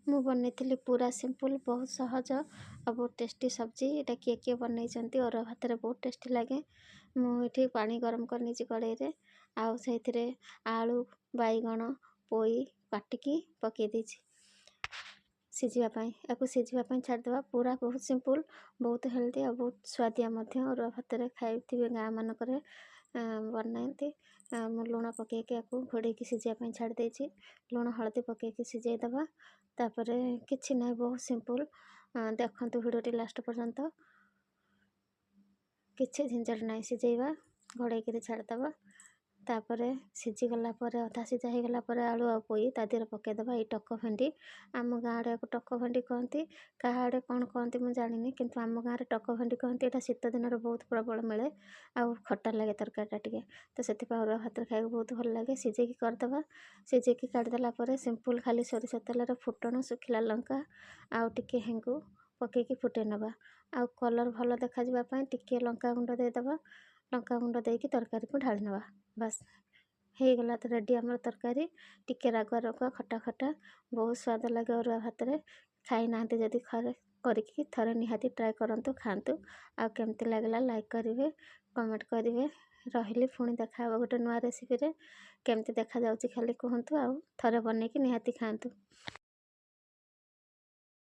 ମୁଁ ବନେଇଥିଲି पूरा सिंपल बहुत सहज और बहुत टेस्टी सब्जी। एटा किए किए बनई अरुआ भात बहुत टेस्टी लगे। मुझे पानी गरम करनी कड़े रे आउ से आलू बैगण पोई काटिकी पकई देछि सिझापी या सिझापी छाड़देवा। पूरा बहुत सिंपल बहुत हेल्दी और बहुत स्वादिया अरुआ भात खाई गाँ मानक बनाती। मु लुण पकईकि या घोड़े सिझापी छाड़ी लुण हलदी पकईकि सिझेदेवा। तापर किसी ना बहुत सिंपल देखते भिडियोटी लास्ट पर्यंत किसी झंझट ना सिझेवा घोड़े छाड़देवा। तापर सिझीगला अधा सिझा हो गलापर आलू आ पोई तादेह पकईदेवा। ये टक भेंडी आम गाँव को टक भेंडी कहती क्या कौन कहती मुझे जानी कि आम गाँव में टक भेंडी कहती। यहाँ शीत दिन बहुत प्रबल मिले आउ खट्टा लगे तरकारीटा टे तो से अरुआ भात खाई बहुत भल लगे। सिझेकी करदेवा सिझेकी काढ़देला सिंपल खाली सोरिष तेल फुटण शुखिला लंका आउ टिके हेंगु पकईकी फुटे नवा आउ कलर भल देखा टिके लंका गुंड देदेवा। लंका गुंड देकी तरकारी को ढाली नवा बस हो गला तो रेडी आमर तरकारी। टिके रागुआ रागुआ खटा खटा बहुत स्वाद लगे अरुआ भात रे। खाई ना जदि करके थरे निहाती ट्राए करंतु खातु आ केमती लगला लाइक करेंगे कमेंट करेंगे। रही पुणी देखा गोटे नुआ रेसिपी रे केमती देखा जाउची खाली कहतु आ थरे बनईकी निहाती खातु।